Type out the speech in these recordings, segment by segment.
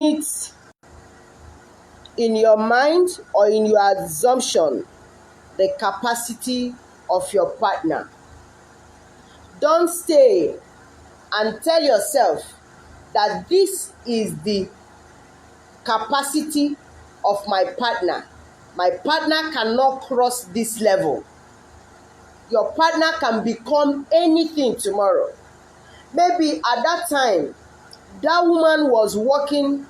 it in your mind or in your assumption the capacity of your partner. Don't stay and tell yourself that this is the capacity of my partner. My partner cannot cross this level. Your partner can become anything tomorrow. Maybe at that time, that woman was working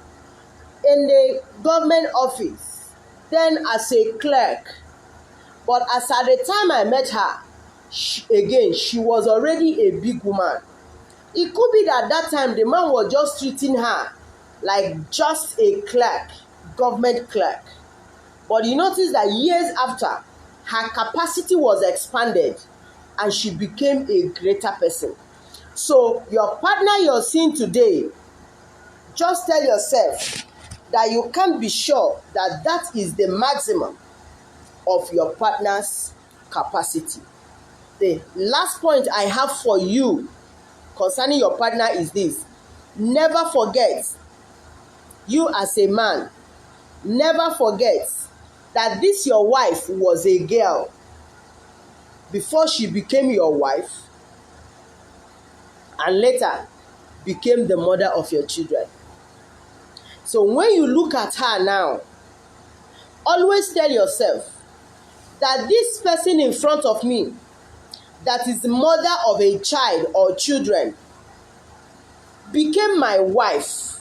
in the government office, then as a clerk. But as at the time I met her, she was already a big woman. It could be that that time the man was just treating her like just a clerk, government clerk. But you notice that years after, her capacity was expanded and she became a greater person. So your partner you're seeing today, just tell yourself that you can't be sure that that is the maximum of your partner's capacity. The last point I have for you concerning your partner is this: never forget, you as a man, never forget that this your wife was a girl before she became your wife and later became the mother of your children. So when you look at her now, always tell yourself that this person in front of me, that is the mother of a child or children, became my wife.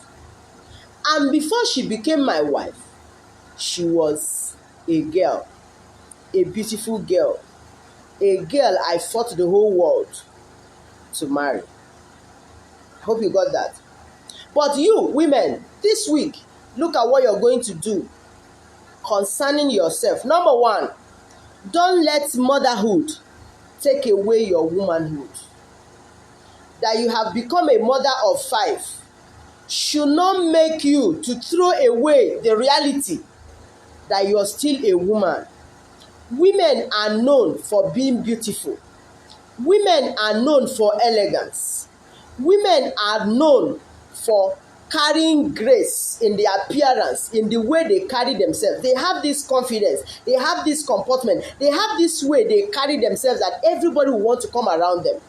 And before she became my wife, she was a girl, a beautiful girl, a girl I fought the whole world to marry. I hope you got that. But you, women, this week, look at what you're going to do concerning yourself. Number one, don't let motherhood take away your womanhood. That you have become a mother of 5 should not make you to throw away the reality that you are still a woman. Women are known for being beautiful. Women are known for elegance. Women are known for carrying grace in their appearance, in the way they carry themselves. They have this confidence, they have this comportment, they have this way they carry themselves that everybody will want to come around them.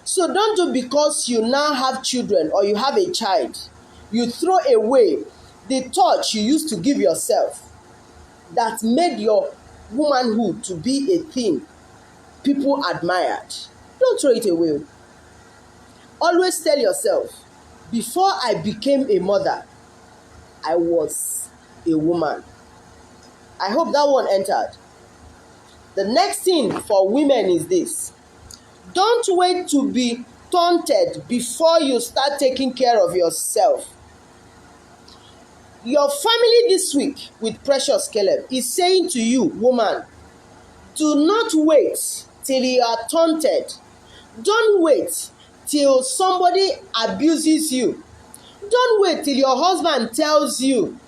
So don't do because you now have children or you have a child, you throw away the touch you used to give yourself that made your womanhood to be a thing people admired. Don't throw it away. Always tell yourself, before I became a mother, I was a woman. I hope that one entered. The next thing for women is this: don't wait to be taunted before you start taking care of yourself. Your family this week with Precious Caleb is saying to you, woman, do not wait till you are taunted. Don't wait till somebody abuses you. Don't wait till your husband tells you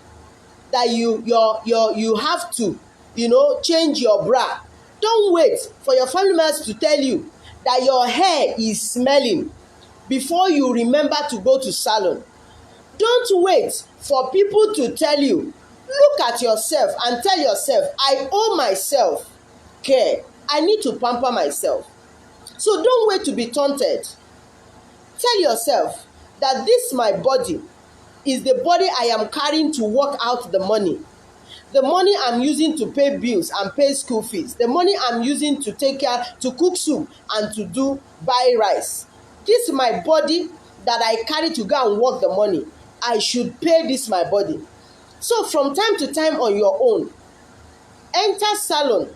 that you have to, change your bra. Don't wait for your family members to tell you that your hair is smelling before you remember to go to salon. Don't wait for people to tell you. Look at yourself and tell yourself, I owe myself care. I need to pamper myself. So don't wait to be taunted. Tell yourself that this my body is the body I am carrying to work out the money. The money I'm using to pay bills and pay school fees. The money I'm using to cook soup and to buy rice. This is my body that I carry to go and work the money. I should pay this my body. So from time to time on your own, enter salon,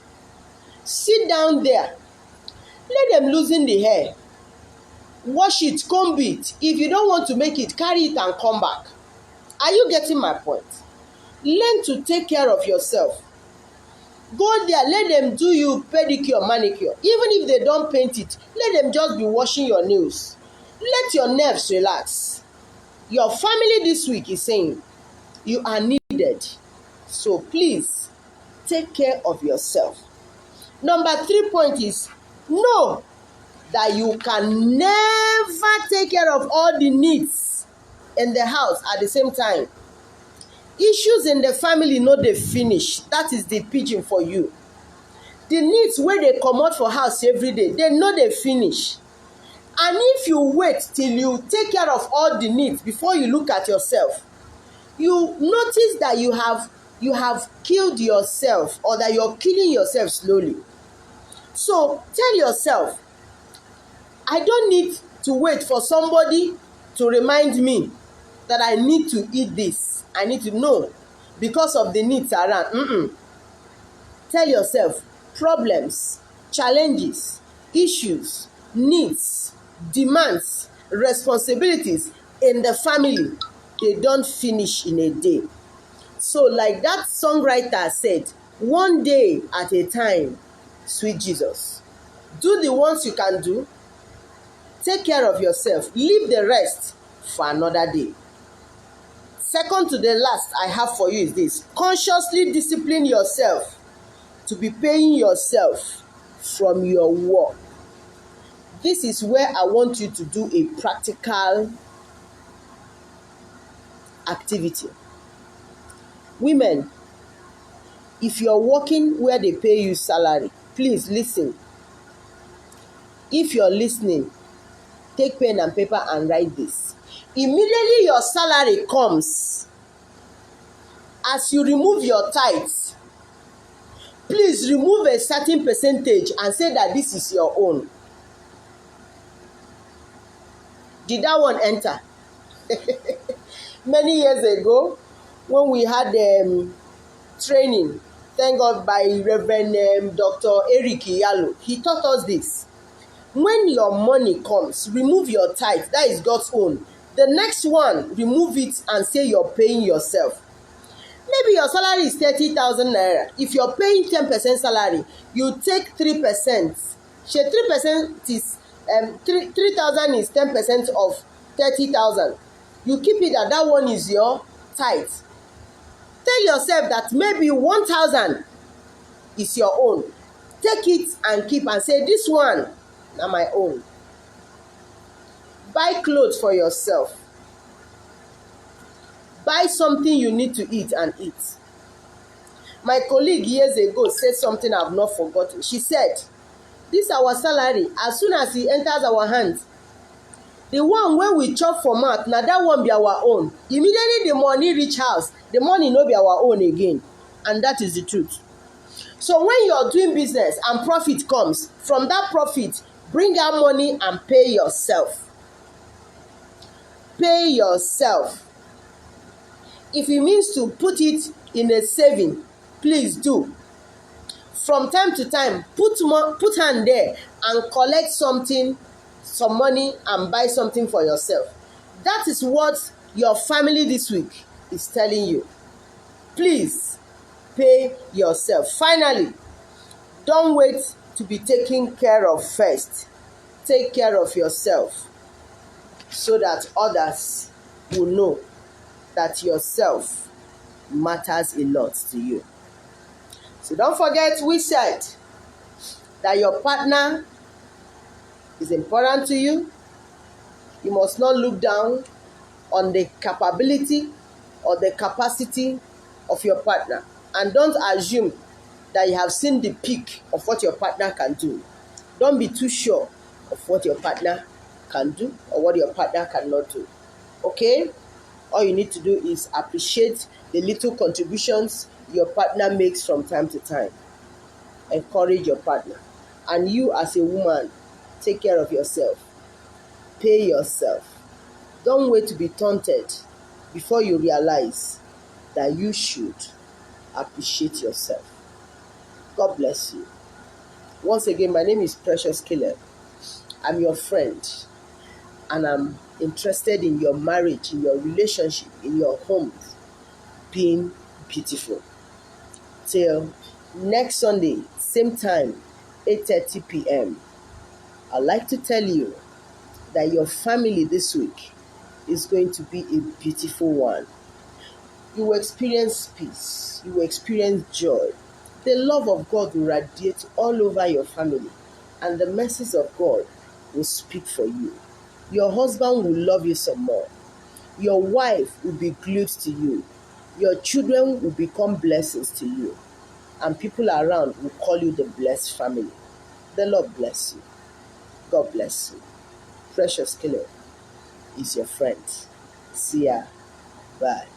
sit down there, let them loosen the hair, wash it, comb it. If you don't want to make it, carry it and come back. Are you getting my point? Learn to take care of yourself. Go there, let them do you pedicure, manicure. Even if they don't paint it, let them just be washing your nails. Let your nerves relax. Your family this week is saying you are needed. So please, take care of yourself. Number 3 point is, know that you can never take care of all the needs in the house at the same time. Issues in the family no dey finish. That is the pidgin for you. The needs wey dey comot for house every day, they no dey finish. And if you wait till you take care of all the needs before you look at yourself, you notice that you have killed yourself, or that you're killing yourself slowly. So tell yourself, I don't need to wait for somebody to remind me that I need to eat this. I need to know because of the needs around. Tell yourself, problems, challenges, issues, needs, demands, responsibilities in the family, they don't finish in a day. So like that songwriter said, one day at a time, sweet Jesus. Do the ones you can do. Take care of yourself. Leave the rest for another day. Second to the last I have for you is this: consciously discipline yourself to be paying yourself from your work. This is where I want you to do a practical activity. Women, if you're working where they pay you salary, please listen. If you're listening, take pen and paper and write this. Immediately your salary comes, as you remove your tithes, please remove a certain percentage and say that this is your own. Did that one enter? Many years ago, when we had training, thank God, by Reverend Dr. Eric Iyalo, he taught us this. When your money comes, remove your tithe, that is God's own. The next one, remove it and say you're paying yourself. Maybe your salary is 30,000 naira. If you're paying 10% salary, you take 3%. 3% is 3,000 is 10% of 30,000. You keep it that one is your tithe. Tell yourself that maybe 1,000 is your own. Take it and keep and say, this one na my own. Buy clothes for yourself. Buy something you need to eat and eat. My colleague years ago said something I've not forgotten. She said, this our salary, as soon as it enters our hands, the one wey we chop for mouth, na that one be our own. Immediately the money reach house, the money no be our own again. And that is the truth. So when you're doing business and profit comes, from that profit, bring out money and pay yourself. Pay yourself. If it means to put it in a saving, please do. From time to time, put hand there and collect something, some money, and buy something for yourself. That is what your family this week is telling you. Please pay yourself. Finally, don't wait to be taken care of first. Take care of yourself so that others will know that yourself matters a lot to you. So don't forget, we said that your partner is important to you. You must not look down on the capability or the capacity of your partner. And don't assume that you have seen the peak of what your partner can do. Don't be too sure of what your partner can do or what your partner cannot do. Okay? All you need to do is appreciate the little contributions your partner makes from time to time. Encourage your partner. And you as a woman, take care of yourself. Pay yourself. Don't wait to be taunted before you realize that you should appreciate yourself. God bless you. Once again, my name is Precious Caleb. I'm your friend, and I'm interested in your marriage, in your relationship, in your home being beautiful. Till next Sunday, same time, 8:30 p.m. I'd like to tell you that your family this week is going to be a beautiful one. You will experience peace. You will experience joy. The love of God will radiate all over your family, and the mercies of God will speak for you. Your husband will love you some more. Your wife will be glued to you. Your children will become blessings to you, and people around will call you the blessed family. The Lord bless you. God bless you. Precious Caleb is your friend. See ya. Bye.